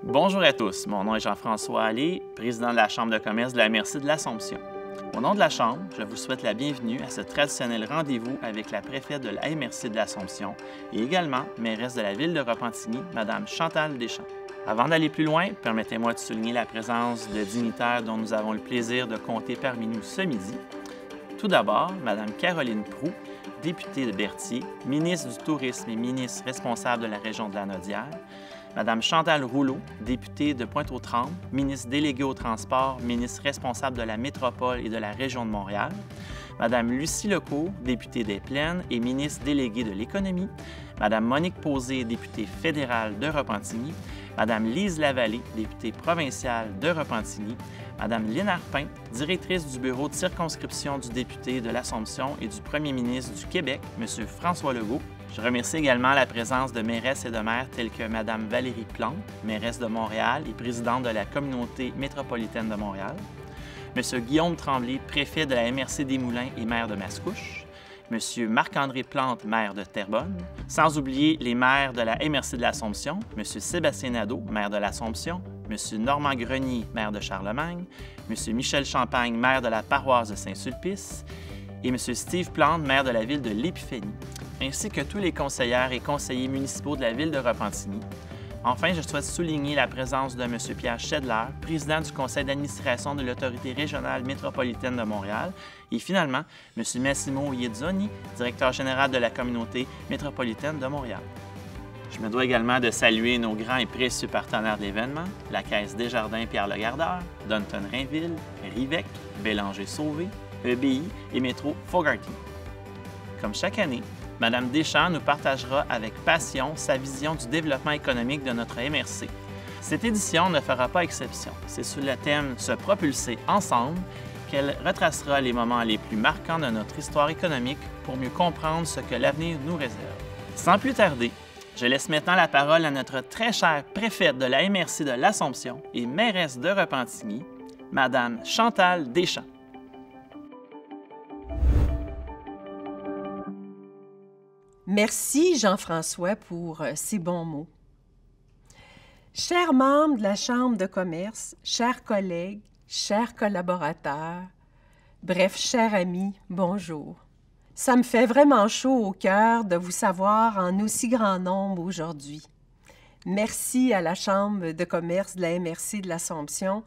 Bonjour à tous, mon nom est Jean-François Allé, président de la Chambre de commerce de la MRC de l'Assomption. Au nom de la Chambre, je vous souhaite la bienvenue à ce traditionnel rendez-vous avec la préfète de la MRC de l'Assomption et également mairesse de la ville de Repentigny, Mme Chantal Deschamps. Avant d'aller plus loin, permettez-moi de souligner la présence de dignitaires dont nous avons le plaisir de compter parmi nous ce midi. Tout d'abord, Mme Caroline Proulx, députée de Berthier, ministre du Tourisme et ministre responsable de la région de Lanaudière, Mme Chantal Rouleau, députée de Pointe-aux-Trembles, ministre déléguée au transport, ministre responsable de la métropole et de la région de Montréal, Mme Lucie Lecourt, députée des Plaines et ministre déléguée de l'économie, Mme Monique Posé, députée fédérale de Repentigny, Mme Lise Lavallée, députée provinciale de Repentigny, Mme Lynne Arpin, directrice du bureau de circonscription du député de l'Assomption et du premier ministre du Québec, M. François Legault. Je remercie également la présence de mairesses et de maires tels que Mme Valérie Plante, mairesse de Montréal et présidente de la communauté métropolitaine de Montréal, M. Guillaume Tremblay, préfet de la MRC des Moulins et maire de Mascouche, M. Marc-André Plante, maire de Terrebonne, sans oublier les maires de la MRC de l'Assomption, M. Sébastien Nadeau, maire de l'Assomption, M. Normand Grenier, maire de Charlemagne, M. Michel Champagne, maire de la paroisse de Saint-Sulpice, et M. Steve Plante, maire de la ville de l'Épiphanie, ainsi que tous les conseillères et conseillers municipaux de la ville de Repentigny. Enfin, je souhaite souligner la présence de M. Pierre Schedler, président du conseil d'administration de l'Autorité régionale métropolitaine de Montréal, et finalement, M. Massimo Iezzoni, directeur général de la communauté métropolitaine de Montréal. Je me dois également de saluer nos grands et précieux partenaires de l'événement, la Caisse Desjardins Pierre Legardeur, Dunton Rainville, Rivec, Bélanger Sauvé, EBI et Métro Fogarty. Comme chaque année, Mme Deschamps nous partagera avec passion sa vision du développement économique de notre MRC. Cette édition ne fera pas exception. C'est sous le thème « Se propulser ensemble » qu'elle retracera les moments les plus marquants de notre histoire économique pour mieux comprendre ce que l'avenir nous réserve. Sans plus tarder, je laisse maintenant la parole à notre très chère préfète de la MRC de l'Assomption et mairesse de Repentigny, Mme Chantal Deschamps. Merci Jean-François pour ces bons mots. Chers membres de la Chambre de commerce, chers collègues, chers collaborateurs, bref, chers amis, bonjour. Ça me fait vraiment chaud au cœur de vous savoir en aussi grand nombre aujourd'hui. Merci à la Chambre de commerce de la MRC de l'Assomption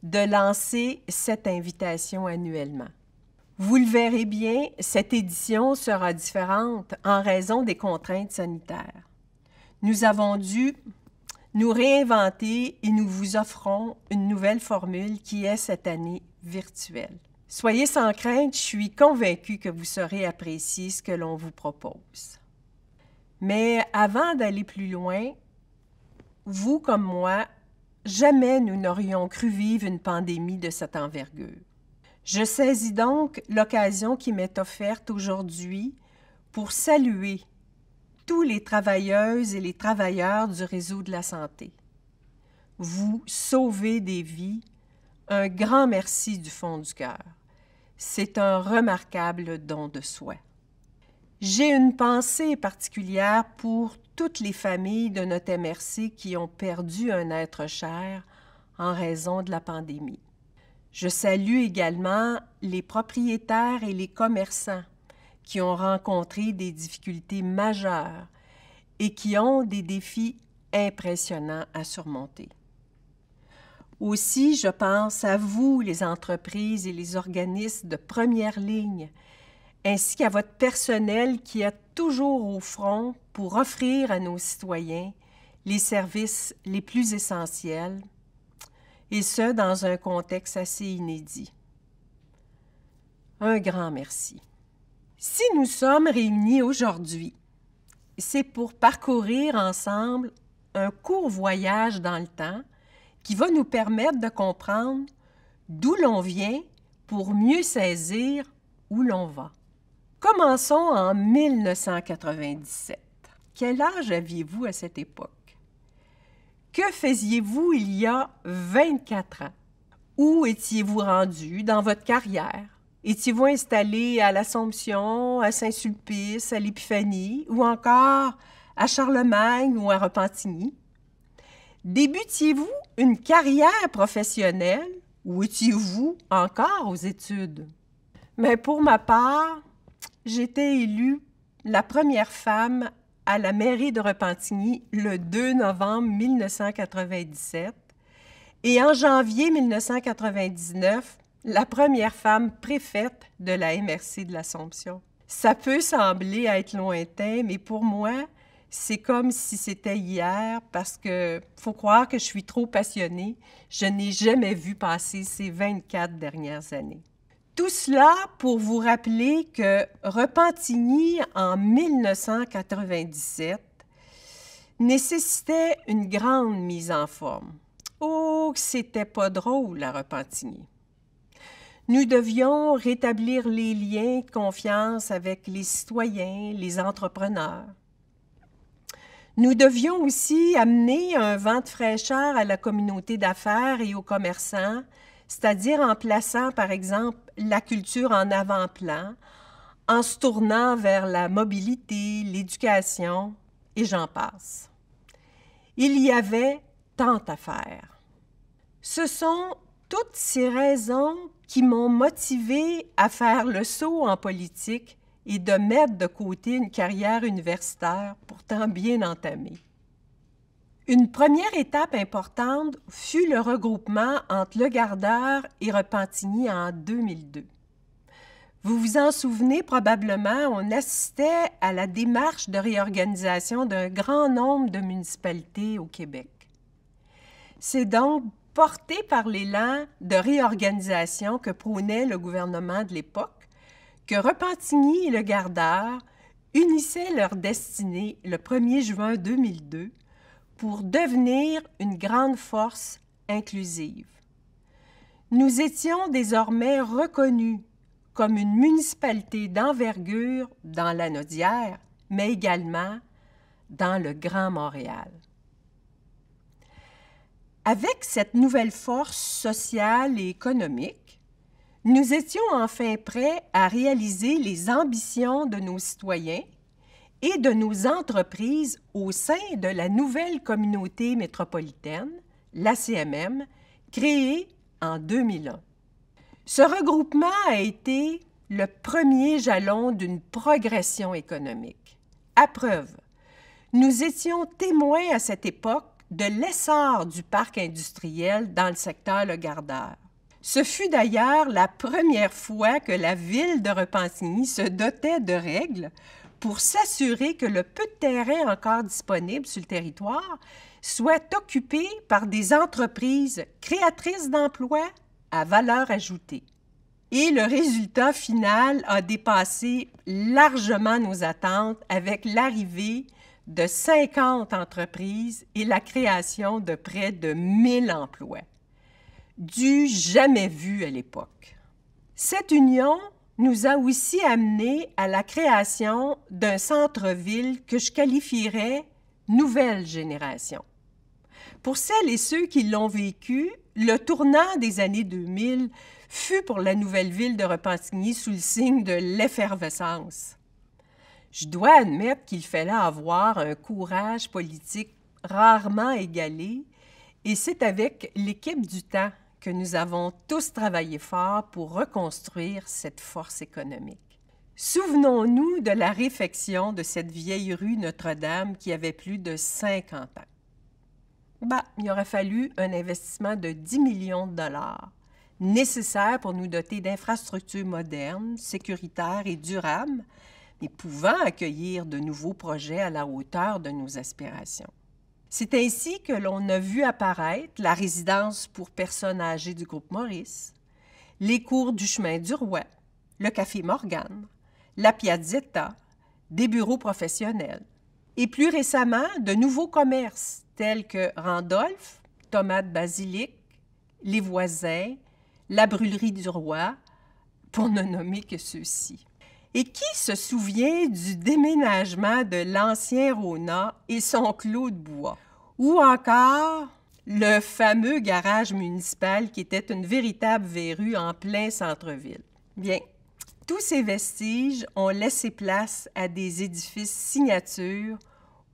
de lancer cette invitation annuellement. Vous le verrez bien, cette édition sera différente en raison des contraintes sanitaires. Nous avons dû nous réinventer et nous vous offrons une nouvelle formule qui est cette année virtuelle. Soyez sans crainte, je suis convaincue que vous saurez apprécier ce que l'on vous propose. Mais avant d'aller plus loin, vous comme moi, jamais nous n'aurions cru vivre une pandémie de cette envergure. Je saisis donc l'occasion qui m'est offerte aujourd'hui pour saluer tous les travailleuses et les travailleurs du réseau de la santé. Vous sauvez des vies. Un grand merci du fond du cœur. C'est un remarquable don de soi. J'ai une pensée particulière pour toutes les familles de notre MRC qui ont perdu un être cher en raison de la pandémie. Je salue également les propriétaires et les commerçants qui ont rencontré des difficultés majeures et qui ont des défis impressionnants à surmonter. Aussi, je pense à vous, les entreprises et les organismes de première ligne, ainsi qu'à votre personnel qui est toujours au front pour offrir à nos citoyens les services les plus essentiels, et ce, dans un contexte assez inédit. Un grand merci. Si nous sommes réunis aujourd'hui, c'est pour parcourir ensemble un court voyage dans le temps qui va nous permettre de comprendre d'où l'on vient pour mieux saisir où l'on va. Commençons en 1997. Quel âge aviez-vous à cette époque? Que faisiez-vous il y a 24 ans? Où étiez-vous rendu dans votre carrière? Étiez-vous installé à l'Assomption, à Saint-Sulpice, à l'Épiphanie ou encore à Charlemagne ou à Repentigny? Débutiez-vous une carrière professionnelle ou étiez-vous encore aux études? Mais pour ma part, j'étais élue la première femme à la mairie de Repentigny le 2 novembre 1997 et en janvier 1999, la première femme préfète de la MRC de l'Assomption. Ça peut sembler être lointain, mais pour moi, c'est comme si c'était hier parce que faut croire que je suis trop passionnée. Je n'ai jamais vu passer ces 24 dernières années. Tout cela pour vous rappeler que Repentigny, en 1997, nécessitait une grande mise en forme. Oh, c'était pas drôle à Repentigny. Nous devions rétablir les liens de confiance avec les citoyens, les entrepreneurs. Nous devions aussi amener un vent de fraîcheur à la communauté d'affaires et aux commerçants, c'est-à-dire en plaçant, par exemple, la culture en avant-plan, en se tournant vers la mobilité, l'éducation, et j'en passe. Il y avait tant à faire. Ce sont toutes ces raisons qui m'ont motivée à faire le saut en politique et de mettre de côté une carrière universitaire pourtant bien entamée. Une première étape importante fut le regroupement entre Le Gardeur et Repentigny en 2002. Vous vous en souvenez probablement, on assistait à la démarche de réorganisation d'un grand nombre de municipalités au Québec. C'est donc porté par l'élan de réorganisation que prônait le gouvernement de l'époque que Repentigny et Le Gardeur unissaient leurs destinées le 1er juin 2002 pour devenir une grande force inclusive. Nous étions désormais reconnus comme une municipalité d'envergure dans la Naudière, mais également dans le Grand Montréal. Avec cette nouvelle force sociale et économique, nous étions enfin prêts à réaliser les ambitions de nos citoyens et de nos entreprises au sein de la nouvelle communauté métropolitaine, l'ACMM, créée en 2001. Ce regroupement a été le premier jalon d'une progression économique. À preuve, nous étions témoins à cette époque de l'essor du parc industriel dans le secteur Le Gardeur. Ce fut d'ailleurs la première fois que la ville de Repentigny se dotait de règles pour s'assurer que le peu de terrain encore disponible sur le territoire soit occupé par des entreprises créatrices d'emplois à valeur ajoutée. Et le résultat final a dépassé largement nos attentes avec l'arrivée de 50 entreprises et la création de près de 1000 emplois. Du jamais vu à l'époque. Cette union nous a aussi amené à la création d'un centre-ville que je qualifierais nouvelle génération. Pour celles et ceux qui l'ont vécu, le tournant des années 2000 fut pour la nouvelle ville de Repentigny sous le signe de l'effervescence. Je dois admettre qu'il fallait avoir un courage politique rarement égalé, et c'est avec l'équipe du temps que nous avons tous travaillé fort pour reconstruire cette force économique. Souvenons-nous de la réfection de cette vieille rue Notre-Dame qui avait plus de 50 ans. Il aurait fallu un investissement de 10 millions de dollars, nécessaire pour nous doter d'infrastructures modernes, sécuritaires et durables, mais pouvant accueillir de nouveaux projets à la hauteur de nos aspirations. C'est ainsi que l'on a vu apparaître la résidence pour personnes âgées du groupe Maurice, les cours du chemin du Roi, le café Morgane, la Piazzetta, des bureaux professionnels, et plus récemment, de nouveaux commerces tels que Randolph, Tomates Basilic, Les Voisins, la Brûlerie du Roi, pour ne nommer que ceux-ci. Et qui se souvient du déménagement de l'ancien Rona et son clos de bois? Ou encore le fameux garage municipal qui était une véritable verrue en plein centre-ville. Bien, tous ces vestiges ont laissé place à des édifices signatures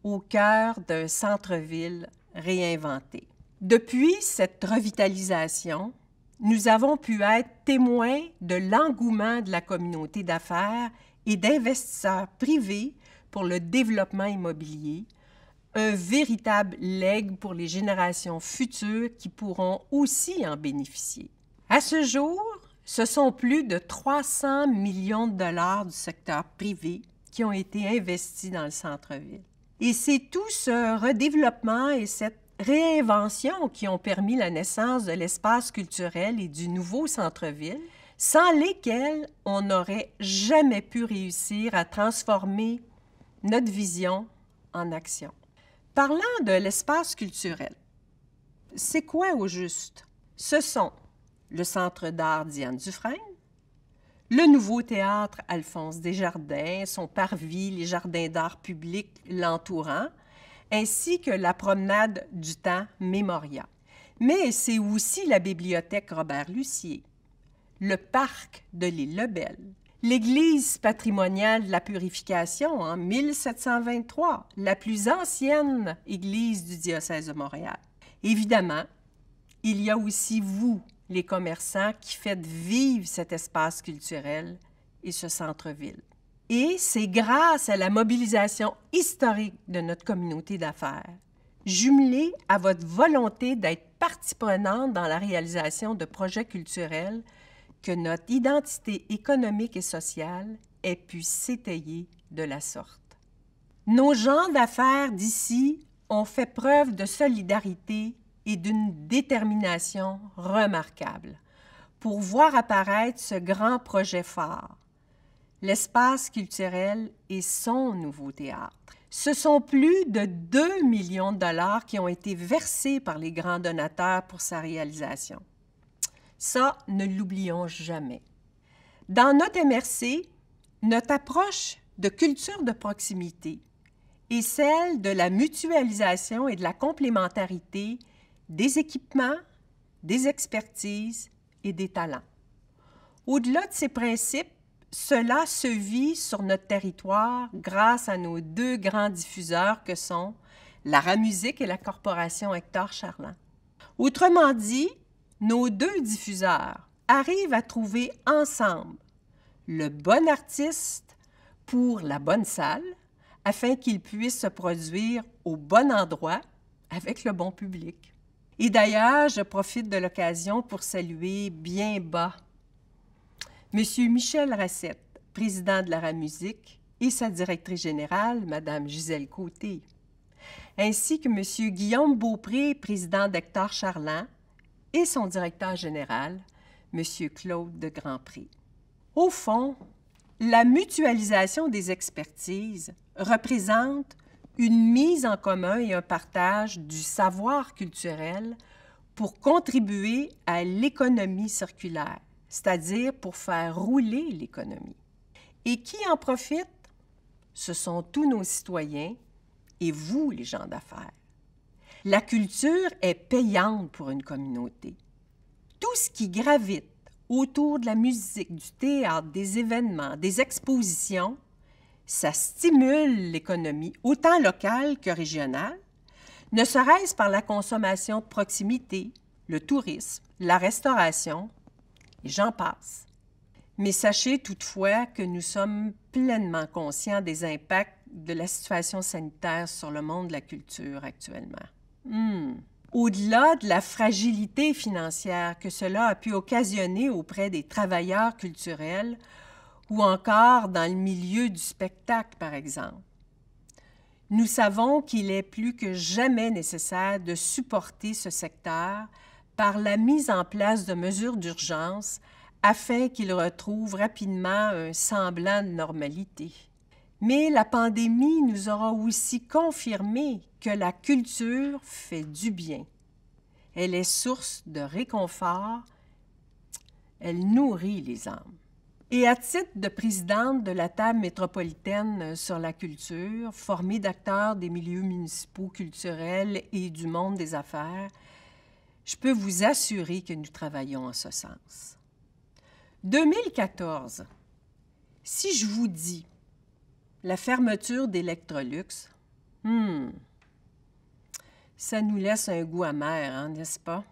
au cœur d'un centre-ville réinventée. Depuis cette revitalisation, nous avons pu être témoins de l'engouement de la communauté d'affaires et d'investisseurs privés pour le développement immobilier, un véritable legs pour les générations futures qui pourront aussi en bénéficier. À ce jour, ce sont plus de 300 millions de dollars du secteur privé qui ont été investis dans le centre-ville. Et c'est tout ce redéveloppement et cette réinvention qui ont permis la naissance de l'espace culturel et du nouveau centre-ville, sans lesquels on n'aurait jamais pu réussir à transformer notre vision en action. Parlant de l'espace culturel, c'est quoi au juste? Ce sont le Centre d'art Diane Dufresne, le nouveau théâtre Alphonse Desjardins, son parvis, les jardins d'art public l'entourant, ainsi que la promenade du temps Mémoria. Mais c'est aussi la bibliothèque Robert-Lucier, le parc de l'île Lebel, l'église patrimoniale de la Purification en 1723, la plus ancienne église du diocèse de Montréal. Évidemment, il y a aussi vous, les commerçants, qui faites vivre cet espace culturel et ce centre-ville. Et c'est grâce à la mobilisation historique de notre communauté d'affaires, jumelée à votre volonté d'être partie prenante dans la réalisation de projets culturels, que notre identité économique et sociale ait pu s'étayer de la sorte. Nos gens d'affaires d'ici ont fait preuve de solidarité et d'une détermination remarquable pour voir apparaître ce grand projet phare, l'espace culturel et son nouveau théâtre. Ce sont plus de 2 millions de dollars qui ont été versés par les grands donateurs pour sa réalisation. Ça, ne l'oublions jamais. Dans notre MRC, notre approche de culture de proximité est celle de la mutualisation et de la complémentarité des équipements, des expertises et des talents. Au-delà de ces principes, cela se vit sur notre territoire grâce à nos deux grands diffuseurs que sont la RAMusique et la Corporation Hector Charland. Autrement dit, nos deux diffuseurs arrivent à trouver ensemble le bon artiste pour la bonne salle afin qu'il puisse se produire au bon endroit avec le bon public. Et d'ailleurs, je profite de l'occasion pour saluer bien bas M. Michel Racette, président de la RAMusique, et sa directrice générale, Mme Gisèle Côté, ainsi que M. Guillaume Beaupré, président d'Hector Charland, et son directeur général, M. Claude de Grandpré. Au fond, la mutualisation des expertises représente une mise en commun et un partage du savoir culturel pour contribuer à l'économie circulaire, c'est-à-dire pour faire rouler l'économie. Et qui en profite? Ce sont tous nos citoyens et vous, les gens d'affaires. La culture est payante pour une communauté. Tout ce qui gravite autour de la musique, du théâtre, des événements, des expositions, ça stimule l'économie, autant locale que régionale, ne serait-ce par la consommation de proximité, le tourisme, la restauration, et j'en passe. Mais sachez toutefois que nous sommes pleinement conscients des impacts de la situation sanitaire sur le monde de la culture actuellement. Au-delà de la fragilité financière que cela a pu occasionner auprès des travailleurs culturels ou encore dans le milieu du spectacle, par exemple, nous savons qu'il est plus que jamais nécessaire de supporter ce secteur par la mise en place de mesures d'urgence afin qu'il retrouve rapidement un semblant de normalité. Mais la pandémie nous aura aussi confirmé que la culture fait du bien. Elle est source de réconfort, elle nourrit les âmes. Et à titre de présidente de la table métropolitaine sur la culture, formée d'acteurs des milieux municipaux culturels et du monde des affaires, je peux vous assurer que nous travaillons en ce sens. 2014, si je vous dis la fermeture d'Electrolux, Ça nous laisse un goût amer, hein, n'est-ce pas?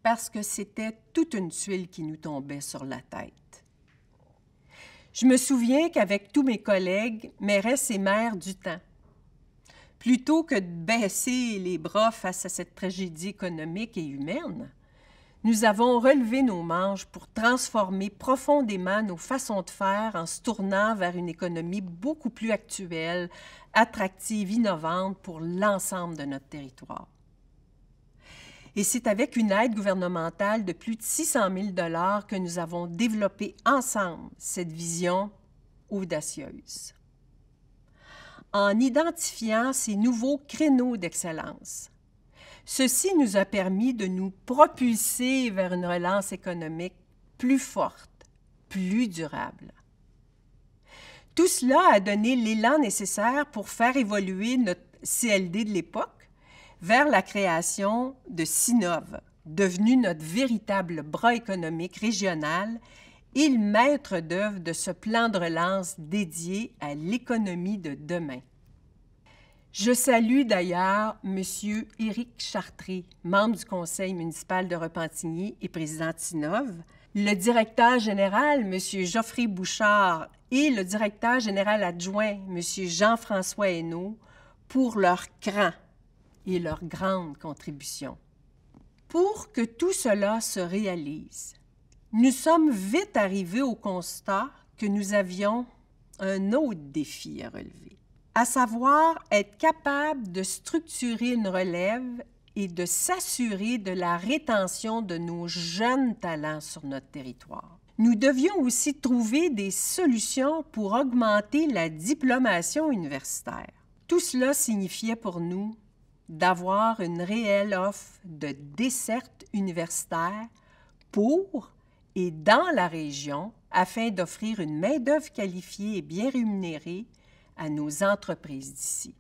Parce que c'était toute une tuile qui nous tombait sur la tête. Je me souviens qu'avec tous mes collègues, mairesse et maires du temps, plutôt que de baisser les bras face à cette tragédie économique et humaine, nous avons relevé nos manches pour transformer profondément nos façons de faire en se tournant vers une économie beaucoup plus actuelle, attractive, innovante pour l'ensemble de notre territoire. Et c'est avec une aide gouvernementale de plus de 600 000 $ que nous avons développé ensemble cette vision audacieuse. En identifiant ces nouveaux créneaux d'excellence, ceci nous a permis de nous propulser vers une relance économique plus forte, plus durable. Tout cela a donné l'élan nécessaire pour faire évoluer notre CLD de l'époque vers la création de Sinov, devenu notre véritable bras économique régional et le maître d'œuvre de ce plan de relance dédié à l'économie de demain. Je salue d'ailleurs M. Éric Chartré, membre du conseil municipal de Repentigny et président de Sinov, le directeur général, M. Geoffrey Bouchard, et le directeur général adjoint, M. Jean-François Hainaut, pour leur cran et leur grande contribution. Pour que tout cela se réalise, nous sommes vite arrivés au constat que nous avions un autre défi à relever, à savoir être capable de structurer une relève et de s'assurer de la rétention de nos jeunes talents sur notre territoire. Nous devions aussi trouver des solutions pour augmenter la diplomation universitaire. Tout cela signifiait pour nous d'avoir une réelle offre de desserte universitaire pour et dans la région afin d'offrir une main-d'œuvre qualifiée et bien rémunérée à nos entreprises d'ici.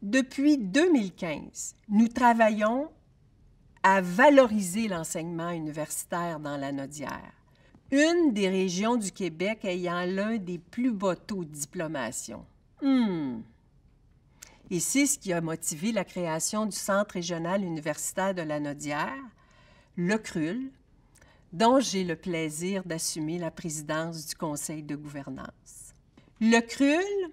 Depuis 2015, nous travaillons à valoriser l'enseignement universitaire dans la Lanaudière, une des régions du Québec ayant l'un des plus bas taux de diplomation. Et c'est ce qui a motivé la création du Centre régional universitaire de la Lanaudière, le CRUL, dont j'ai le plaisir d'assumer la présidence du conseil de gouvernance. Le CRUL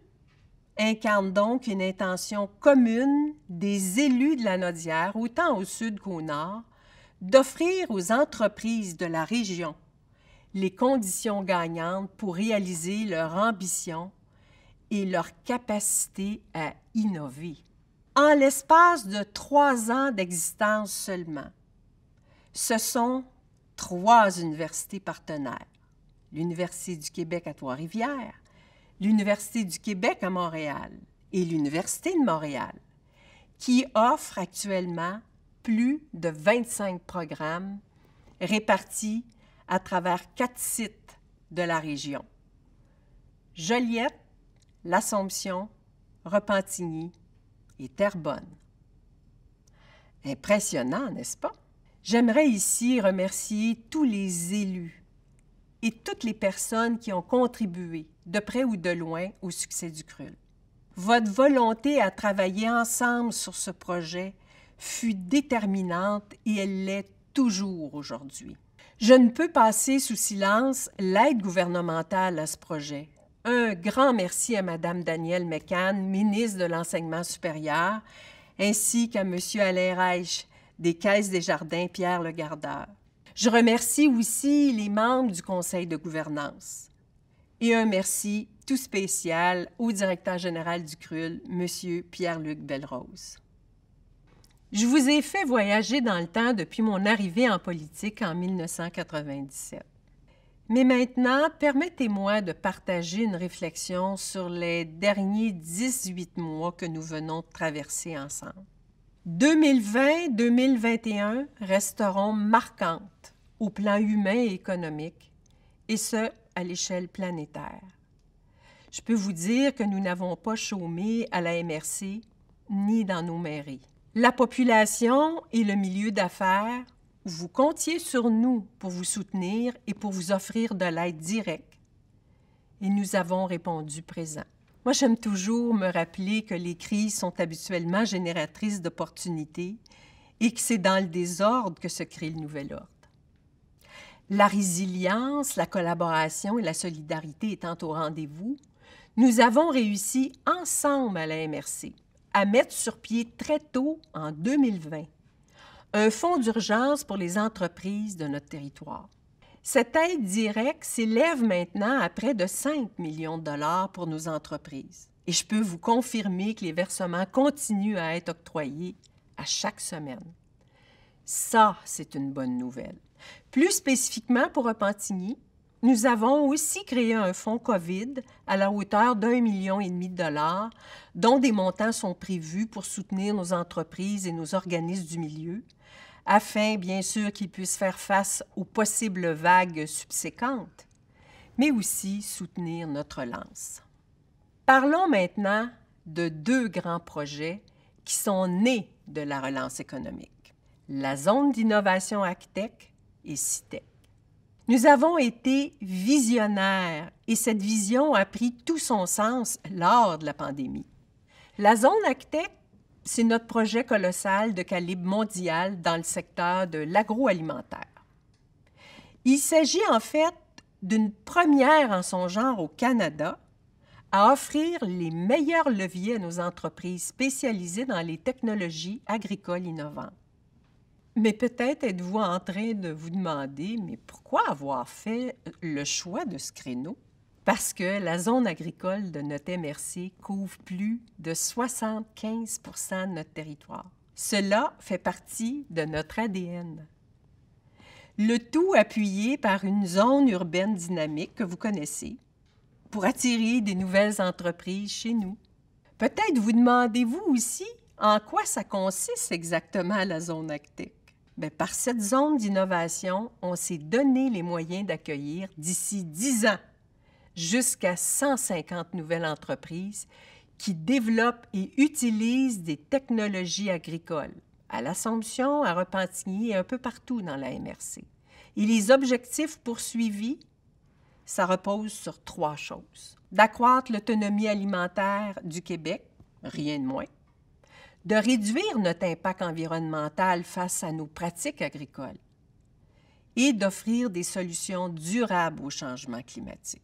incarne donc une intention commune des élus de la Lanaudière, autant au sud qu'au nord, d'offrir aux entreprises de la région les conditions gagnantes pour réaliser leur ambition et leur capacité à innover. En l'espace de 3 ans d'existence seulement, ce sont 3 universités partenaires, l'Université du Québec à Trois-Rivières, l'Université du Québec à Montréal et l'Université de Montréal, qui offrent actuellement plus de 25 programmes répartis à travers 4 sites de la région: Joliette, l'Assomption, Repentigny et Terrebonne. Impressionnant, n'est-ce pas? J'aimerais ici remercier tous les élus et toutes les personnes qui ont contribué, de près ou de loin, au succès du CRUL. Votre volonté à travailler ensemble sur ce projet fut déterminante et elle l'est toujours aujourd'hui. Je ne peux passer sous silence l'aide gouvernementale à ce projet. Un grand merci à Mme Danielle Mécan, ministre de l'Enseignement supérieur, ainsi qu'à M. Alain Reich, des Caisses des Jardins Pierre Le Gardeur. Je remercie aussi les membres du conseil de gouvernance. Et un merci tout spécial au directeur général du CRUL, M. Pierre-Luc Belrose. Je vous ai fait voyager dans le temps depuis mon arrivée en politique en 1997. Mais maintenant, permettez-moi de partager une réflexion sur les derniers 18 mois que nous venons de traverser ensemble. 2020-2021 resteront marquantes au plan humain et économique, et ce, à l'échelle planétaire. Je peux vous dire que nous n'avons pas chômé à la MRC ni dans nos mairies. La population et le milieu d'affaires, vous comptiez sur nous pour vous soutenir et pour vous offrir de l'aide directe. Et nous avons répondu présent. Moi, j'aime toujours me rappeler que les crises sont habituellement génératrices d'opportunités et que c'est dans le désordre que se crée le nouvel ordre. La résilience, la collaboration et la solidarité étant au rendez-vous, nous avons réussi ensemble à la MRC à mettre sur pied très tôt, en 2020, un fonds d'urgence pour les entreprises de notre territoire. Cette aide directe s'élève maintenant à près de 5 millions de dollars pour nos entreprises. Et je peux vous confirmer que les versements continuent à être octroyés à chaque semaine. Ça, c'est une bonne nouvelle. Plus spécifiquement pour Repentigny, nous avons aussi créé un fonds COVID à la hauteur d'1,5 million de dollars, dont des montants sont prévus pour soutenir nos entreprises et nos organismes du milieu, afin, bien sûr, qu'ils puissent faire face aux possibles vagues subséquentes, mais aussi soutenir notre relance. Parlons maintenant de 2 grands projets qui sont nés de la relance économique, la zone d'innovation ACTEC et CITEC. Nous avons été visionnaires et cette vision a pris tout son sens lors de la pandémie. La zone ACTEC, c'est notre projet colossal de calibre mondial dans le secteur de l'agroalimentaire. Il s'agit en fait d'une première en son genre au Canada à offrir les meilleurs leviers à nos entreprises spécialisées dans les technologies agricoles innovantes. Mais peut-être êtes-vous en train de vous demander, mais pourquoi avoir fait le choix de ce créneau? Parce que la zone agricole de notre MRC couvre plus de 75 % de notre territoire. Cela fait partie de notre ADN. Le tout appuyé par une zone urbaine dynamique que vous connaissez pour attirer des nouvelles entreprises chez nous. Peut-être vous demandez-vous aussi en quoi ça consiste exactement la zone ACTEC. Bien, par cette zone d'innovation, on s'est donné les moyens d'accueillir d'ici 10 ans jusqu'à 150 nouvelles entreprises qui développent et utilisent des technologies agricoles à l'Assomption, à Repentigny et un peu partout dans la MRC. Et les objectifs poursuivis, ça repose sur 3 choses. D'accroître l'autonomie alimentaire du Québec, rien de moins. De réduire notre impact environnemental face à nos pratiques agricoles et d'offrir des solutions durables au changement climatique.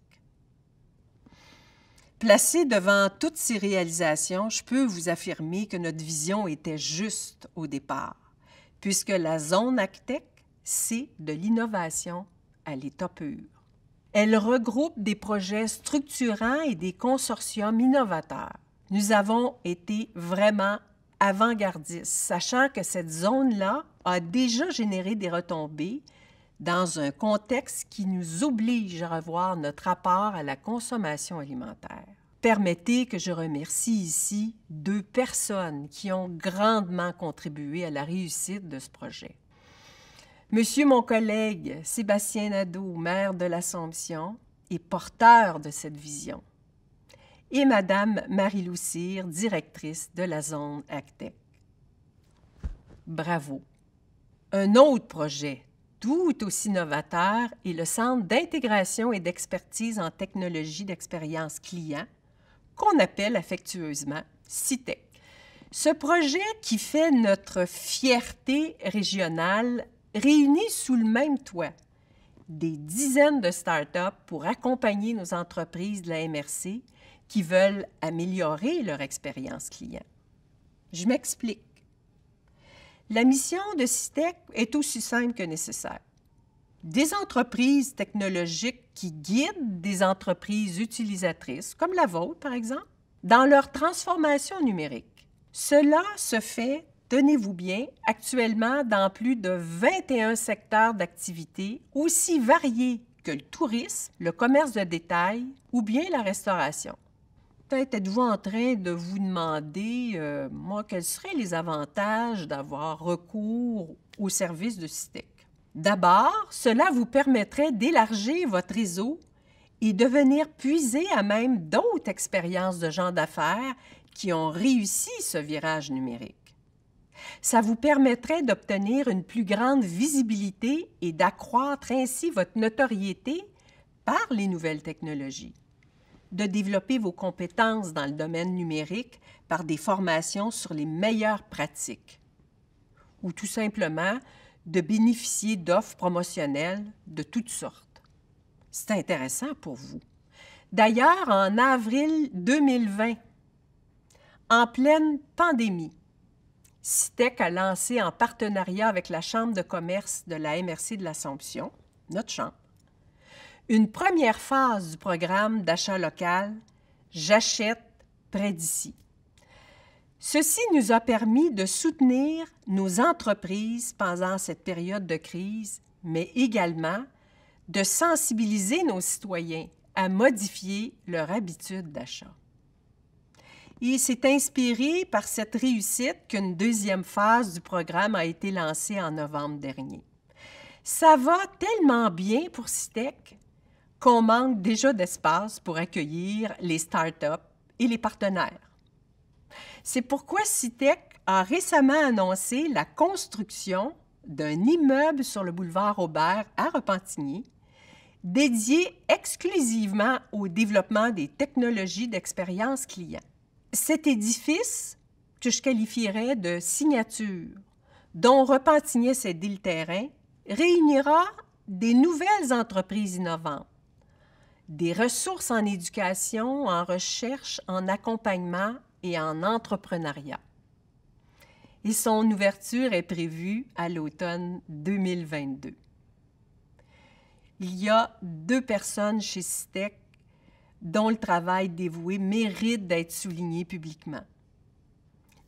Placé devant toutes ces réalisations, je peux vous affirmer que notre vision était juste au départ, puisque la zone ACTEC, c'est de l'innovation à l'état pur. Elle regroupe des projets structurants et des consortiums innovateurs. Nous avons été vraiment avant-gardistes, sachant que cette zone-là a déjà généré des retombées dans un contexte qui nous oblige à revoir notre rapport à la consommation alimentaire. Permettez que je remercie ici 2 personnes qui ont grandement contribué à la réussite de ce projet. Monsieur mon collègue Sébastien Nadeau, maire de l'Assomption et porteur de cette vision, et Madame Marie-Lou Cyr, directrice de la zone ACTEC. Bravo! Un autre projet, tout aussi novateur, est le Centre d'intégration et d'expertise en technologie d'expérience client, qu'on appelle affectueusement CITEC. Ce projet qui fait notre fierté régionale réunit sous le même toit des dizaines de start-up pour accompagner nos entreprises de la MRC qui veulent améliorer leur expérience client. Je m'explique. La mission de CITEC est aussi simple que nécessaire. Des entreprises technologiques qui guident des entreprises utilisatrices, comme la vôtre par exemple, dans leur transformation numérique. Cela se fait, tenez-vous bien, actuellement dans plus de 21 secteurs d'activité aussi variés que le tourisme, le commerce de détail ou bien la restauration. Peut-être êtes-vous en train de vous demander, quels seraient les avantages d'avoir recours au service de CITEC. D'abord, cela vous permettrait d'élargir votre réseau et de venir puiser à même d'autres expériences de gens d'affaires qui ont réussi ce virage numérique. Ça vous permettrait d'obtenir une plus grande visibilité et d'accroître ainsi votre notoriété par les nouvelles technologies. de développer vos compétences dans le domaine numérique par des formations sur les meilleures pratiques ou tout simplement de bénéficier d'offres promotionnelles de toutes sortes. C'est intéressant pour vous. D'ailleurs, en avril 2020, en pleine pandémie, CITEC a lancé en partenariat avec la Chambre de commerce de la MRC de l'Assomption, notre chambre, une première phase du programme d'achat local « J'achète près d'ici ». Ceci nous a permis de soutenir nos entreprises pendant cette période de crise, mais également de sensibiliser nos citoyens à modifier leur habitude d'achat. Et c'est inspiré par cette réussite qu'une deuxième phase du programme a été lancée en novembre dernier. Ça va tellement bien pour CITEC qu'on manque déjà d'espace pour accueillir les startups et les partenaires. C'est pourquoi CITEC a récemment annoncé la construction d'un immeuble sur le boulevard Aubert à Repentigny, dédié exclusivement au développement des technologies d'expérience client. Cet édifice, que je qualifierais de signature, dont Repentigny s'est dit le terrain, réunira des nouvelles entreprises innovantes, des ressources en éducation, en recherche, en accompagnement et en entrepreneuriat. Et son ouverture est prévue à l'automne 2022. Il y a 2 personnes chez CITEC dont le travail dévoué mérite d'être souligné publiquement.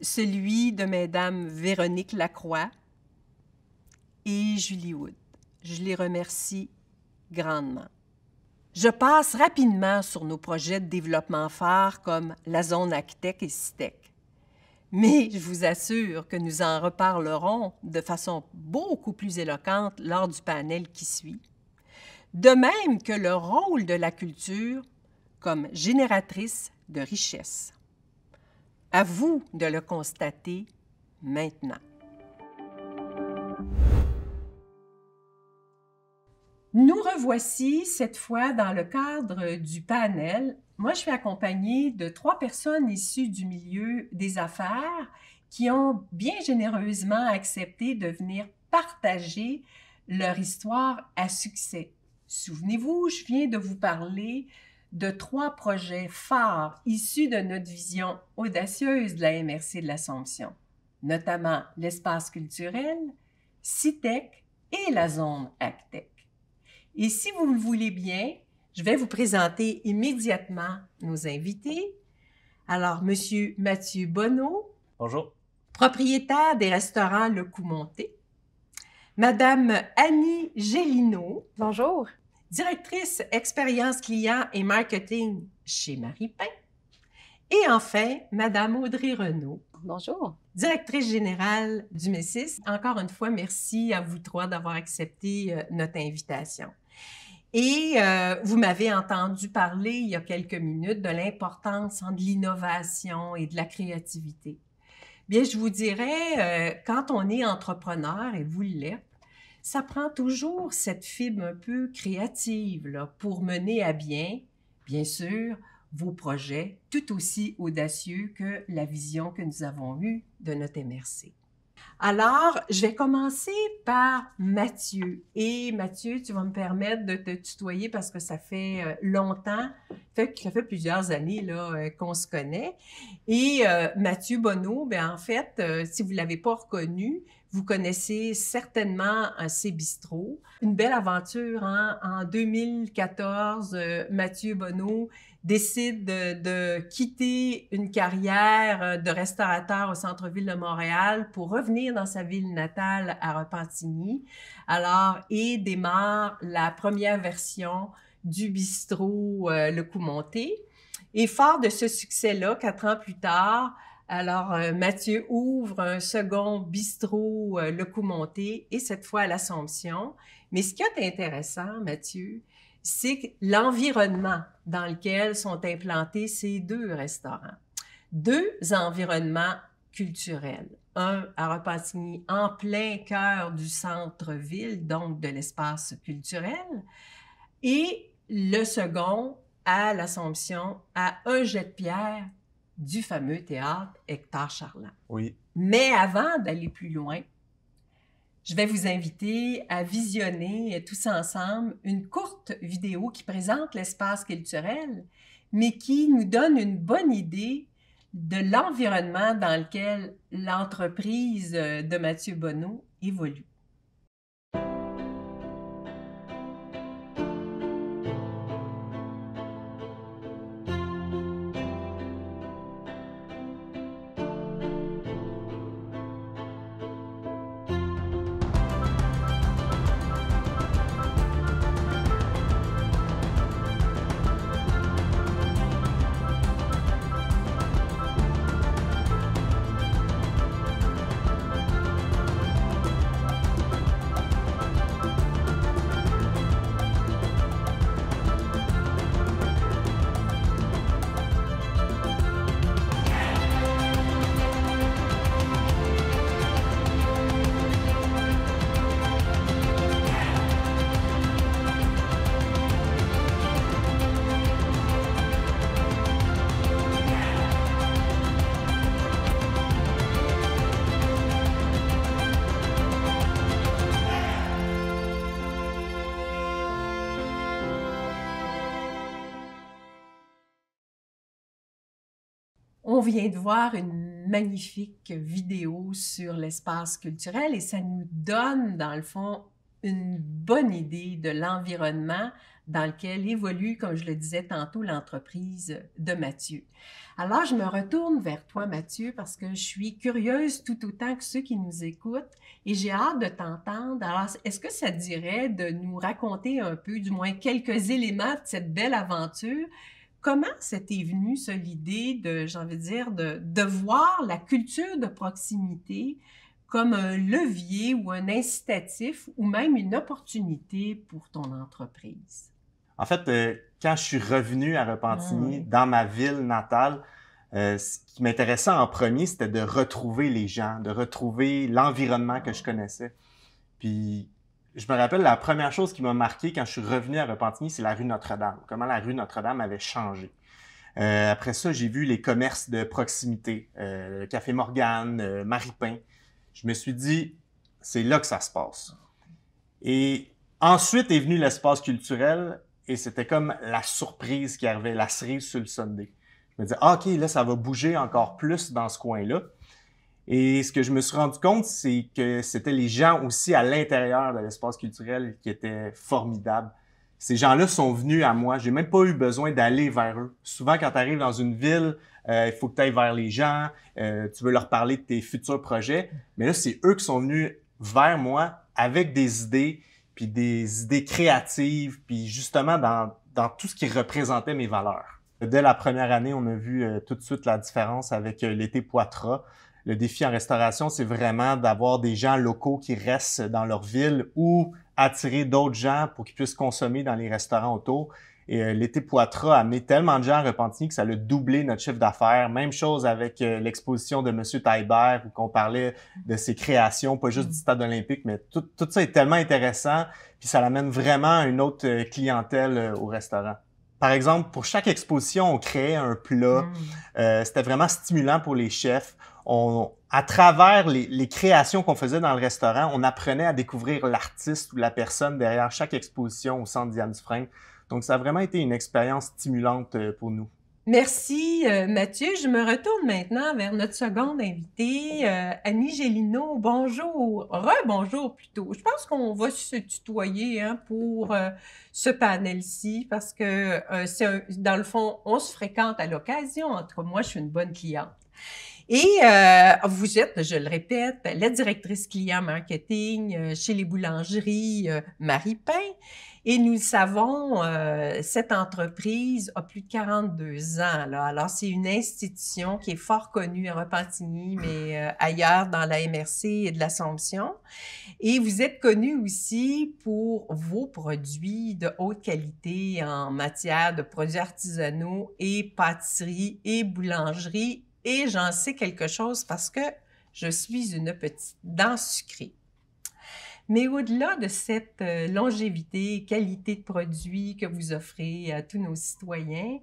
Celui de Mesdames Véronique Lacroix et Julie Wood. Je les remercie grandement. Je passe rapidement sur nos projets de développement phares comme la zone ACTEC et CITEC. Mais je vous assure que nous en reparlerons de façon beaucoup plus éloquente lors du panel qui suit. De même que le rôle de la culture comme génératrice de richesse. À vous de le constater maintenant. Nous revoici cette fois dans le cadre du panel. Moi, je suis accompagnée de 3 personnes issues du milieu des affaires qui ont bien généreusement accepté de venir partager leur histoire à succès. Souvenez-vous, je viens de vous parler de 3 projets phares issus de notre vision audacieuse de la MRC de l'Assomption, notamment l'espace culturel, CITEC et la zone ACTEC. Et si vous le voulez bien, je vais vous présenter immédiatement nos invités. Alors, M. Mathieu Bonneau. Bonjour. Propriétaire des restaurants Le Coup Monté. Madame Annie Gélineau. Bonjour. Directrice expérience client et marketing chez Marie Pain. Et enfin, Madame Audrey Renaud. Bonjour. Directrice générale du MESIS. Encore une fois, merci à vous 3 d'avoir accepté notre invitation. Et vous m'avez entendu parler il y a quelques minutes de l'importance de l'innovation et de la créativité. Bien, je vous dirais, quand on est entrepreneur, et vous l'êtes, ça prend toujours cette fibre un peu créative là, pour mener à bien sûr, vos projets tout aussi audacieux que la vision que nous avons eue de notre MRC. Alors, je vais commencer par Mathieu. Et Mathieu, tu vas me permettre de te tutoyer parce que ça fait longtemps, ça fait plusieurs années là, qu'on se connaît. Et Mathieu Bonneau, bien, en fait, si vous ne l'avez pas reconnu, vous connaissez certainement C Bistro. Une belle aventure, hein? En 2014, Mathieu Bonneau décide de quitter une carrière de restaurateur au centre-ville de Montréal pour revenir dans sa ville natale à Repentigny. Alors, et démarre la première version du bistrot Le Coup Monté. Et fort de ce succès-là, 4 ans plus tard, alors Mathieu ouvre un second bistrot Le Coup Monté et cette fois à l'Assomption. Mais ce qui est intéressant, Mathieu, c'est l'environnement dans lequel sont implantés ces 2 restaurants. 2 environnements culturels. Un à Repentigny, en plein cœur du centre-ville, donc de l'espace culturel, et le second à l'Assomption à un jet de pierre du fameux théâtre Hector Charland. Oui. Mais avant d'aller plus loin, je vais vous inviter à visionner tous ensemble une courte vidéo qui présente l'espace culturel, mais qui nous donne une bonne idée de l'environnement dans lequel l'entreprise de Mathieu Bonneau évolue. On vient de voir une magnifique vidéo sur l'espace culturel et ça nous donne, dans le fond, une bonne idée de l'environnement dans lequel évolue, comme je le disais tantôt, l'entreprise de Mathieu. Alors, je me retourne vers toi, Mathieu, parce que je suis curieuse tout autant que ceux qui nous écoutent et j'ai hâte de t'entendre. Alors, est-ce que ça te dirait de nous raconter un peu, du moins quelques éléments de cette belle aventure? Comment c'était venu, ça, l'idée de, j'ai envie de dire, de voir la culture de proximité comme un levier ou un incitatif ou même une opportunité pour ton entreprise? En fait, quand je suis revenu à Repentigny, dans ma ville natale, ce qui m'intéressait en premier, c'était de retrouver les gens, de retrouver l'environnement que je connaissais. Puis, je me rappelle, la première chose qui m'a marqué quand je suis revenu à Repentigny, c'est la rue Notre-Dame. Comment la rue Notre-Dame avait changé. Après ça, j'ai vu les commerces de proximité, le Café Morgane, Marie-Pain. Je me suis dit, c'est là que ça se passe. Et ensuite est venu l'espace culturel et c'était comme la surprise qui arrivait, la cerise sur le sundae. Je me disais, ah, OK, là, ça va bouger encore plus dans ce coin-là. Et ce que je me suis rendu compte, c'est que c'était les gens aussi à l'intérieur de l'espace culturel qui étaient formidables. Ces gens-là sont venus à moi. J'ai même pas eu besoin d'aller vers eux. Souvent, quand tu arrives dans une ville, il faut que tu ailles vers les gens, tu veux leur parler de tes futurs projets. Mais là, c'est eux qui sont venus vers moi avec des idées, puis des idées créatives, puis justement dans tout ce qui représentait mes valeurs. Dès la première année, on a vu tout de suite la différence avec l'été Poitras. Le défi en restauration, c'est vraiment d'avoir des gens locaux qui restent dans leur ville ou attirer d'autres gens pour qu'ils puissent consommer dans les restaurants autour. Et l'été Poitras a amené tellement de gens à Repentigny que ça a doublé notre chiffre d'affaires. Même chose avec l'exposition de Monsieur Taillebert où on parlait de ses créations, pas juste du stade olympique, mais tout ça est tellement intéressant puis ça amène vraiment une autre clientèle au restaurant. Par exemple, pour chaque exposition, on créait un plat. C'était vraiment stimulant pour les chefs. À travers les créations qu'on faisait dans le restaurant, on apprenait à découvrir l'artiste ou la personne derrière chaque exposition au centre Diane Dufresne. Donc, ça a vraiment été une expérience stimulante pour nous. Merci, Mathieu. Je me retourne maintenant vers notre seconde invitée, Annie Gélineau. Bonjour. Rebonjour plutôt. Je pense qu'on va se tutoyer pour ce panel-ci parce que dans le fond, on se fréquente à l'occasion. En tout cas, moi, je suis une bonne cliente. Et vous êtes, je le répète, la directrice client marketing chez les boulangeries Marie-Pain. Et nous le savons, cette entreprise a plus de 42 ans. Là. Alors, c'est une institution qui est fort connue à Repentigny, mais ailleurs dans la MRC et de l'Assomption. Et vous êtes connu aussi pour vos produits de haute qualité en matière de produits artisanaux et pâtisserie et boulangerie. Et j'en sais quelque chose parce que je suis une petite dent sucrée. Mais au-delà de cette longévité, qualité de produit que vous offrez à tous nos citoyens,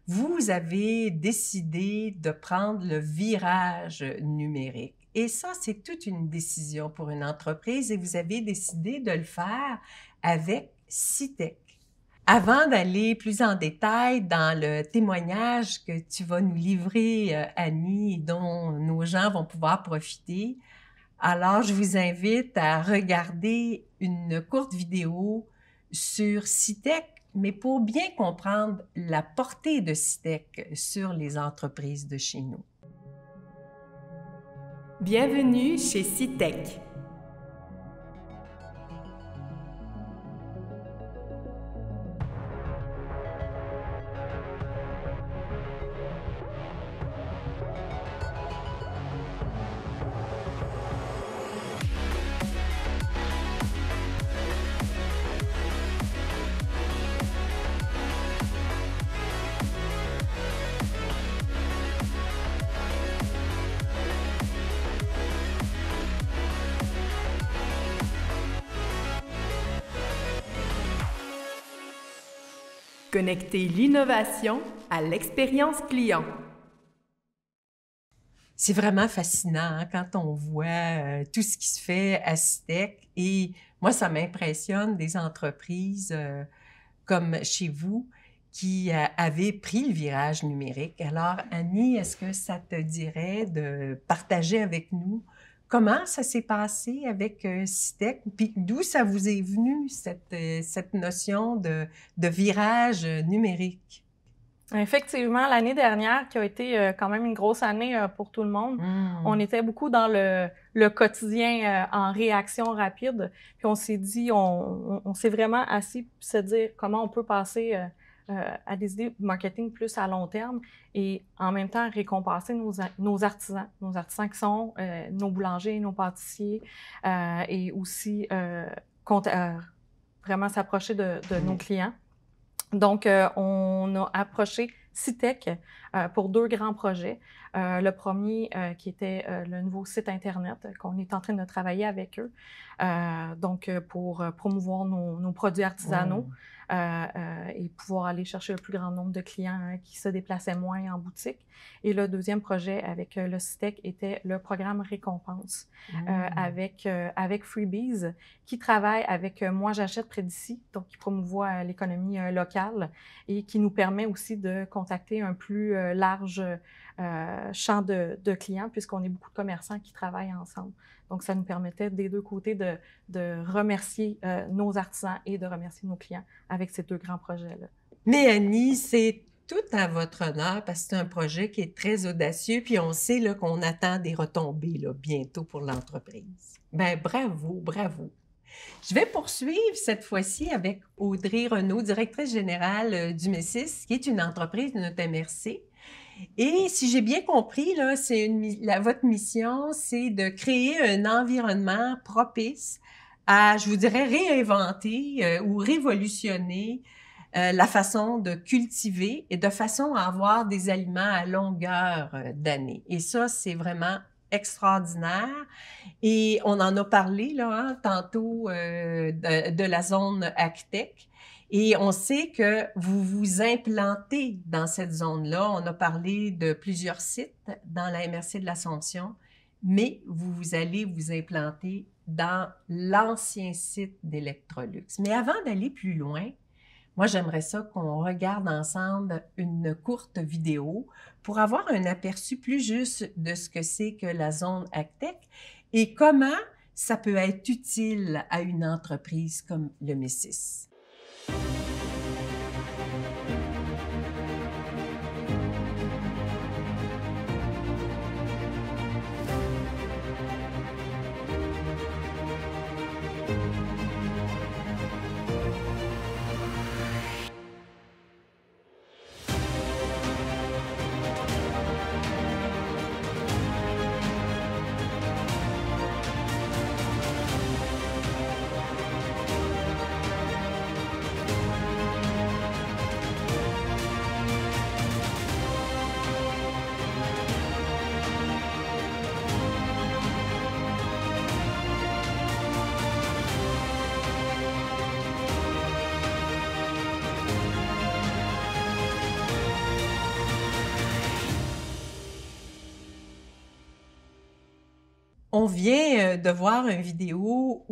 vous avez décidé de prendre le virage numérique. Et ça, c'est toute une décision pour une entreprise et vous avez décidé de le faire avec Citec. Avant d'aller plus en détail dans le témoignage que tu vas nous livrer, Annie, et dont nos gens vont pouvoir profiter, alors je vous invite à regarder une courte vidéo sur Citec, mais pour bien comprendre la portée de Citec sur les entreprises de chez nous. Bienvenue chez Citec. Connecter l'innovation à l'expérience client. C'est vraiment fascinant hein, quand on voit tout ce qui se fait à Citec. Et moi, ça m'impressionne des entreprises comme chez vous qui avaient pris le virage numérique. Alors, Annie, est-ce que ça te dirait de partager avec nous comment ça s'est passé avec Citec? Puis d'où ça vous est venu, cette notion de virage numérique? Effectivement, l'année dernière, qui a été quand même une grosse année pour tout le monde, on était beaucoup dans le quotidien en réaction rapide. Puis on s'est dit, on s'est vraiment assis pour se dire comment on peut passer à des idées de marketing plus à long terme et en même temps récompenser nos artisans qui sont nos boulangers, nos pâtissiers et aussi vraiment s'approcher de nos clients. Donc, on a approché Citec pour 2 grands projets. Le premier qui était le nouveau site Internet qu'on est en train de travailler avec eux, donc pour promouvoir nos produits artisanaux et pouvoir aller chercher le plus grand nombre de clients qui se déplaçaient moins en boutique. Et le deuxième projet avec le Citec était le programme Récompense avec Freebies qui travaille avec Moi j'achète près d'ici, donc qui promouvoit l'économie locale et qui nous permet aussi de contacter un plus large champ de clients puisqu'on est beaucoup de commerçants qui travaillent ensemble. Donc, ça nous permettait des 2 côtés de remercier nos artisans et de remercier nos clients avec ces 2 grands projets-là. Mais Annie, c'est tout à votre honneur parce que c'est un projet qui est très audacieux puis on sait là, qu'on attend des retombées là, bientôt pour l'entreprise. Bien, bravo, bravo. Je vais poursuivre cette fois-ci avec Audrey Renaud, directrice générale du Messis, qui est une entreprise de notre MRC. Et si j'ai bien compris, là, votre mission, c'est de créer un environnement propice à, je vous dirais, réinventer ou révolutionner la façon de cultiver et de façon à avoir des aliments à longueur d'année. Et ça, c'est vraiment extraordinaire. Et on en a parlé là, hein, tantôt de la zone AgTech. Et on sait que vous vous implantez dans cette zone-là. On a parlé de plusieurs sites dans la MRC de l'Assomption, mais vous allez vous implanter dans l'ancien site d'Electrolux. Mais avant d'aller plus loin, moi, j'aimerais ça qu'on regarde ensemble une courte vidéo pour avoir un aperçu plus juste de ce que c'est que la zone AgTech et comment ça peut être utile à une entreprise comme le Messis. On vient de voir une vidéo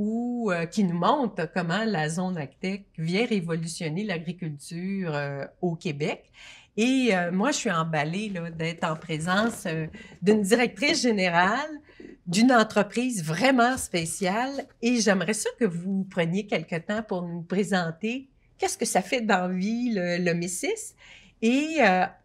qui nous montre comment la zone AgTech vient révolutionner l'agriculture au Québec. Et moi, je suis emballée là, d'être en présence d'une directrice générale d'une entreprise vraiment spéciale. Et j'aimerais ça que vous preniez quelque temps pour nous présenter qu'est-ce que ça fait dans la vie, le MESIS, et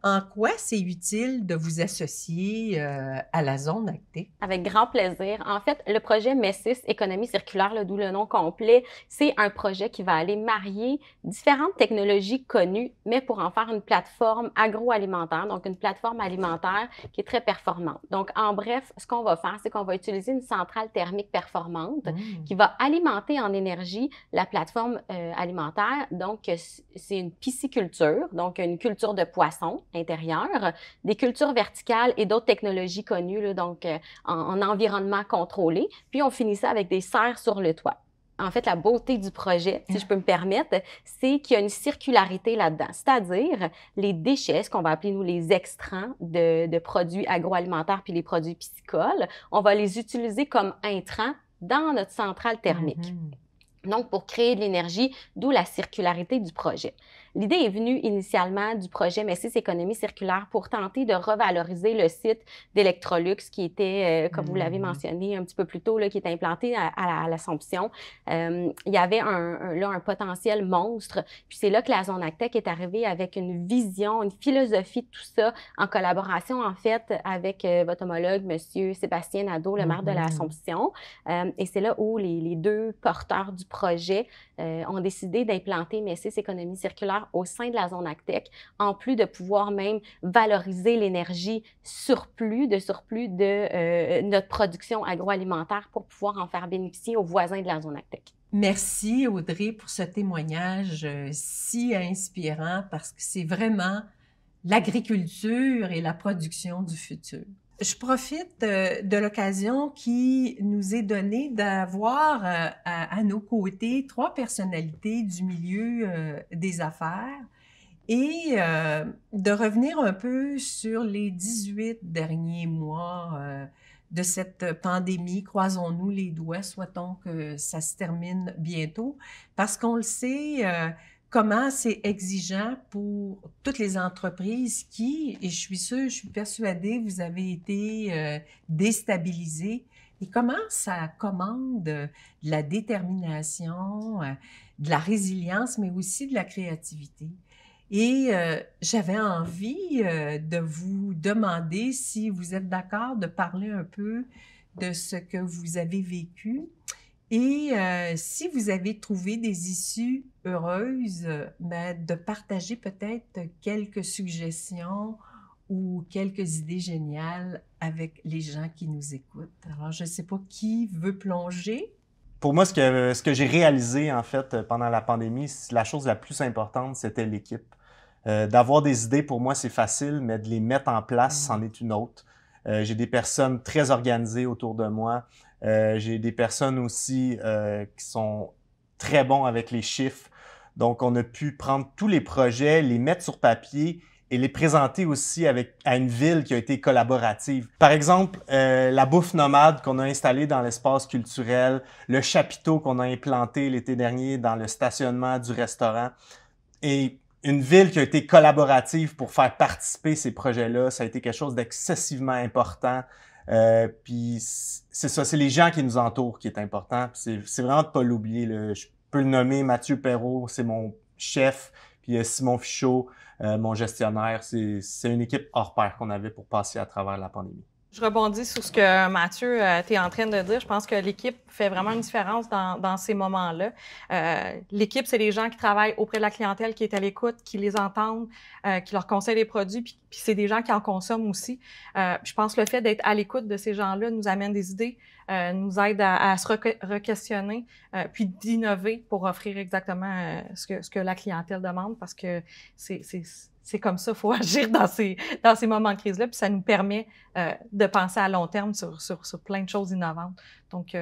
en quoi c'est utile de vous associer à la zone AgTech? Avec grand plaisir. En fait, le projet MESIS, Économie circulaire, d'où le nom complet, c'est un projet qui va aller marier différentes technologies connues, mais pour en faire une plateforme agroalimentaire, donc une plateforme alimentaire qui est très performante. Donc, en bref, ce qu'on va faire, c'est qu'on va utiliser une centrale thermique performante qui va alimenter en énergie la plateforme alimentaire. Donc, c'est une pisciculture, donc une culture de poissons intérieurs, des cultures verticales et d'autres technologies connues, là, donc en environnement contrôlé. Puis, on finit ça avec des serres sur le toit. En fait, la beauté du projet, si je peux me permettre, c'est qu'il y a une circularité là-dedans. C'est-à-dire, les déchets, ce qu'on va appeler, nous, les extrants de produits agroalimentaires puis les produits piscicoles, on va les utiliser comme intrants dans notre centrale thermique. Donc, pour créer de l'énergie, d'où la circularité du projet. L'idée est venue initialement du projet MESIS Économie circulaire pour tenter de revaloriser le site d'Electrolux qui était, comme vous l'avez mentionné un petit peu plus tôt, là, qui est implanté à l'Assomption. Il y avait un potentiel monstre. Puis c'est là que la zone AgTech est arrivée avec une vision, une philosophie de tout ça, en collaboration, en fait, avec votre homologue, Monsieur Sébastien Nadeau, le maire de l'Assomption. Et c'est là où les deux porteurs du projet ont décidé d'implanter MESIS Économie circulaire au sein de la zone AgTech, en plus de pouvoir même valoriser l'énergie surplus de notre production agroalimentaire pour pouvoir en faire bénéficier aux voisins de la zone AgTech. Merci Audrey pour ce témoignage si inspirant parce que c'est vraiment l'agriculture et la production du futur. Je profite de l'occasion qui nous est donnée d'avoir à nos côtés 3 personnalités du milieu des affaires et de revenir un peu sur les 18 derniers mois de cette pandémie. Croisons-nous les doigts, souhaitons que ça se termine bientôt, parce qu'on le sait, comment c'est exigeant pour toutes les entreprises qui, et je suis persuadée, vous avez été déstabilisées. Et comment ça commande de la détermination, de la résilience, mais aussi de la créativité. Et j'avais envie de vous demander si vous êtes d'accord de parler un peu de ce que vous avez vécu et si vous avez trouvé des issues heureuses, de partager peut-être quelques suggestions ou quelques idées géniales avec les gens qui nous écoutent. Alors, je ne sais pas qui veut plonger. Pour moi, ce que j'ai réalisé, en fait, pendant la pandémie, la chose la plus importante, c'était l'équipe. D'avoir des idées, pour moi, c'est facile, mais de les mettre en place, c'en est une autre. J'ai des personnes très organisées autour de moi. J'ai des personnes aussi qui sont très bons avec les chiffres. Donc, on a pu prendre tous les projets, les mettre sur papier et les présenter aussi à une ville qui a été collaborative. Par exemple, la bouffe nomade qu'on a installée dans l'espace culturel, le chapiteau qu'on a implanté l'été dernier dans le stationnement du restaurant. Et une ville qui a été collaborative pour faire participer ces projets-là, ça a été quelque chose d'excessivement important. Puis c'est ça, c'est les gens qui nous entourent qui est important. C'est vraiment de pas l'oublier. Je peux le nommer Mathieu Perrault, c'est mon chef. Puis Simon Fichot, mon gestionnaire. C'est une équipe hors pair qu'on avait pour passer à travers la pandémie. Je rebondis sur ce que Mathieu était en train de dire. Je pense que l'équipe fait vraiment une différence dans ces moments-là. L'équipe, c'est les gens qui travaillent auprès de la clientèle, qui est à l'écoute, qui les entendent, qui leur conseillent les produits, puis c'est des gens qui en consomment aussi. Je pense que le fait d'être à l'écoute de ces gens-là nous amène des idées, nous aide à se re-questionner, puis d'innover pour offrir exactement ce que la clientèle demande, parce que c'est comme ça, il faut agir dans ces moments de crise-là, puis ça nous permet de penser à long terme sur plein de choses innovantes. Donc,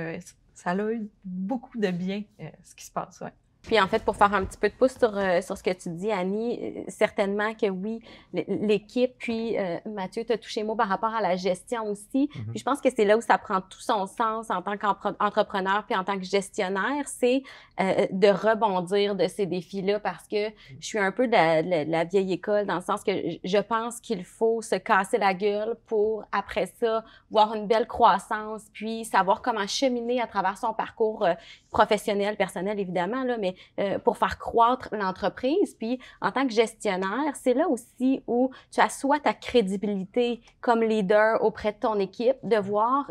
ça a eu beaucoup de bien, ce qui se passe, ouais. Puis en fait, pour faire un petit peu de pouce sur ce que tu dis, Annie, certainement que oui, l'équipe, puis Mathieu, tu as touché mot par rapport à la gestion aussi. Puis je pense que c'est là où ça prend tout son sens en tant qu'entrepreneur puis en tant que gestionnaire, c'est de rebondir de ces défis-là parce que je suis un peu de la vieille école dans le sens que je pense qu'il faut se casser la gueule pour, après ça, voir une belle croissance, puis savoir comment cheminer à travers son parcours professionnel, personnel, évidemment, là, mais pour faire croître l'entreprise. Puis, en tant que gestionnaire, c'est là aussi où tu assois ta crédibilité comme leader auprès de ton équipe, de voir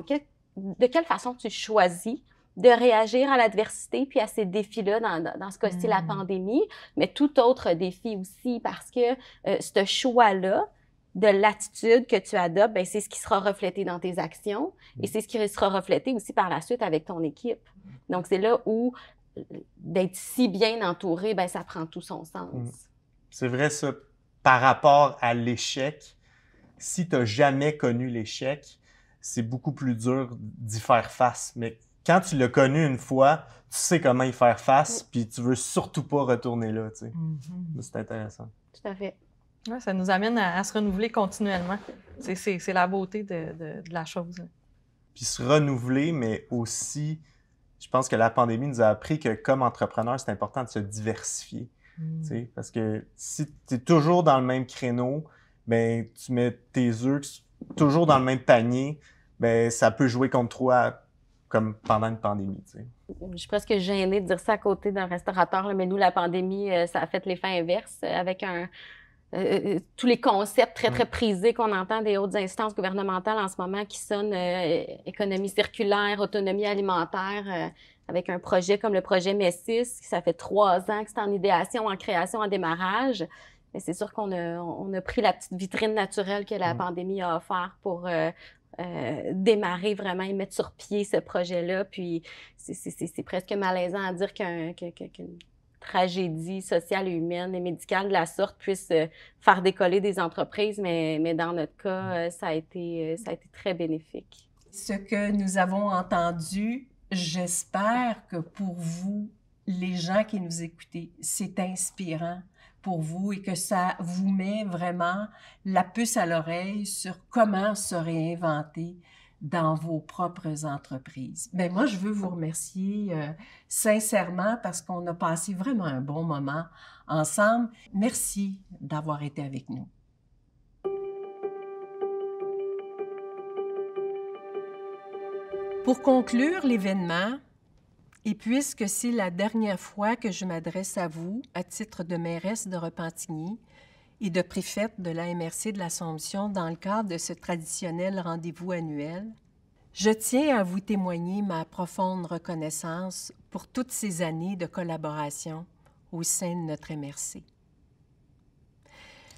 de quelle façon tu choisis de réagir à l'adversité puis à ces défis-là, dans ce cas-ci, la pandémie, mais tout autre défi aussi, parce que ce choix-là, de l'attitude que tu adoptes, ben c'est ce qui sera reflété dans tes actions et c'est ce qui sera reflété aussi par la suite avec ton équipe. Donc, c'est là où d'être si bien entouré, ben ça prend tout son sens. C'est vrai ça. Par rapport à l'échec, si tu n'as jamais connu l'échec, c'est beaucoup plus dur d'y faire face. Mais quand tu l'as connu une fois, tu sais comment y faire face, puis tu veux surtout pas retourner là, tu sais. C'est intéressant. Tout à fait. Ouais, ça nous amène à se renouveler continuellement. C'est la beauté de la chose. Puis se renouveler, mais aussi, je pense que la pandémie nous a appris que comme entrepreneur, c'est important de se diversifier. Tu sais, parce que si tu es toujours dans le même créneau, ben tu mets tes œufs toujours dans le même panier, ben ça peut jouer contre toi comme pendant une pandémie. Tu sais. Je suis presque gênée de dire ça à côté d'un restaurateur, là, mais nous, la pandémie, ça a fait l'effet inverse avec tous les concepts très, très prisés qu'on entend des hautes instances gouvernementales en ce moment qui sonnent économie circulaire, autonomie alimentaire, avec un projet comme le projet MESSIS, ça fait 3 ans que c'est en idéation, en création, en démarrage. Mais c'est sûr qu'on a pris la petite vitrine naturelle que la pandémie a offert pour démarrer vraiment et mettre sur pied ce projet-là. Puis c'est presque malaisant à dire qu'une tragédie sociale et humaine et médicale de la sorte puisse faire décoller des entreprises, mais dans notre cas, ça a été très bénéfique. Ce que nous avons entendu, j'espère que pour vous, les gens qui nous écoutez, c'est inspirant pour vous et que ça vous met vraiment la puce à l'oreille sur comment se réinventer dans vos propres entreprises. Bien, moi, je veux vous remercier sincèrement parce qu'on a passé vraiment un bon moment ensemble. Merci d'avoir été avec nous. Pour conclure l'événement, et puisque c'est la dernière fois que je m'adresse à vous à titre de mairesse de Repentigny et de préfète de la MRC de l'Assomption dans le cadre de ce traditionnel rendez-vous annuel, je tiens à vous témoigner ma profonde reconnaissance pour toutes ces années de collaboration au sein de notre MRC.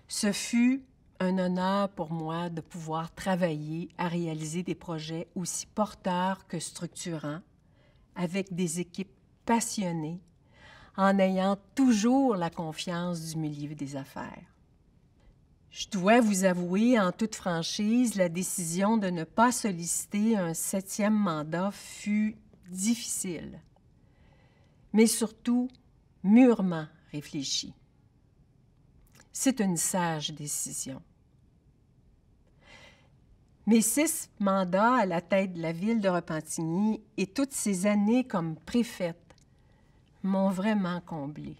Ce fut un honneur pour moi de pouvoir travailler à réaliser des projets aussi porteurs que structurants, avec des équipes passionnées, en ayant toujours la confiance du milieu des affaires. Je dois vous avouer en toute franchise, la décision de ne pas solliciter un 7e mandat fut difficile, mais surtout mûrement réfléchie. C'est une sage décision. Mes 6 mandats à la tête de la ville de Repentigny et toutes ces années comme préfète m'ont vraiment comblée.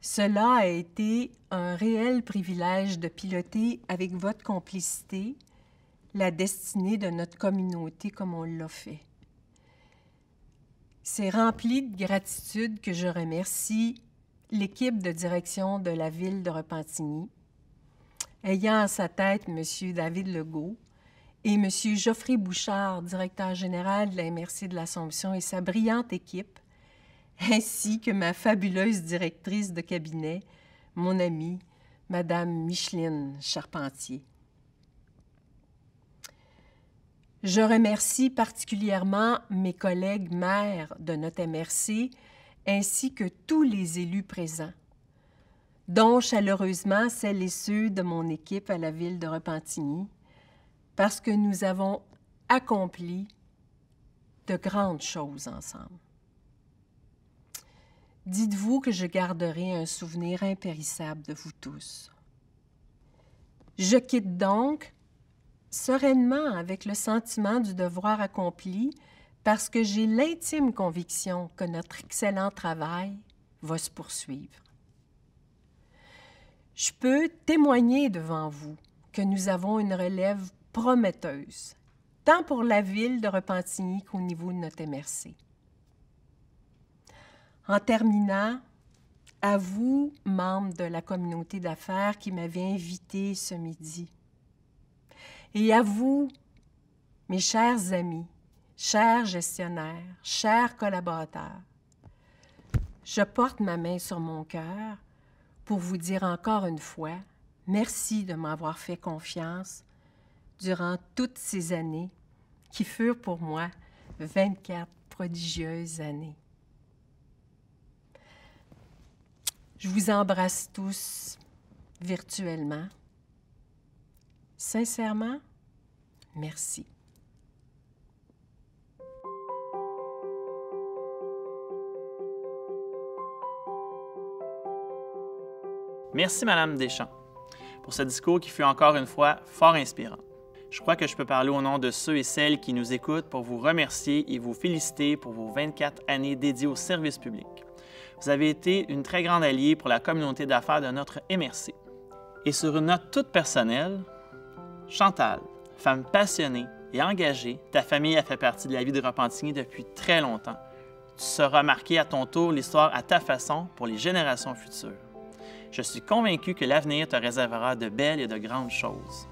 Cela a été un réel privilège de piloter avec votre complicité la destinée de notre communauté comme on l'a fait. C'est rempli de gratitude que je remercie l'équipe de direction de la ville de Repentigny, ayant à sa tête M. David Legault et M. Geoffrey Bouchard, directeur général de la MRC de l'Assomption et sa brillante équipe, ainsi que ma fabuleuse directrice de cabinet, mon amie, Mme Micheline Charpentier. Je remercie particulièrement mes collègues maires de notre MRC, ainsi que tous les élus présents, dont chaleureusement celles et ceux de mon équipe à la ville de Repentigny, parce que nous avons accompli de grandes choses ensemble. dites-vous que je garderai un souvenir impérissable de vous tous. Je quitte donc sereinement avec le sentiment du devoir accompli parce que j'ai l'intime conviction que notre excellent travail va se poursuivre. Je peux témoigner devant vous que nous avons une relève prometteuse, tant pour la ville de Repentigny qu'au niveau de notre MRC. En terminant, à vous, membres de la communauté d'affaires qui m'avez invité ce midi, et à vous, mes chers amis, chers gestionnaires, chers collaborateurs, je porte ma main sur mon cœur pour vous dire encore une fois merci de m'avoir fait confiance durant toutes ces années qui furent pour moi 24 prodigieuses années. Je vous embrasse tous virtuellement. Sincèrement, merci. Merci, Madame Deschamps, pour ce discours qui fut encore une fois fort inspirant. Je crois que je peux parler au nom de ceux et celles qui nous écoutent pour vous remercier et vous féliciter pour vos 24 années dédiées au service public. Vous avez été une très grande alliée pour la communauté d'affaires de notre MRC. Et sur une note toute personnelle, Chantal, femme passionnée et engagée, ta famille a fait partie de la vie de Repentigny depuis très longtemps. Tu sauras marquer à ton tour l'histoire à ta façon pour les générations futures. Je suis convaincu que l'avenir te réservera de belles et de grandes choses.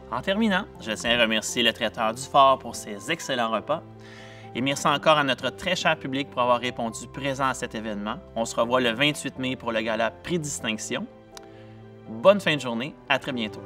En terminant, je tiens à remercier le traiteur du fort pour ses excellents repas et merci encore à notre très cher public pour avoir répondu présent à cet événement. On se revoit le 28 mai pour le gala Prix Distinction. Bonne fin de journée, à très bientôt.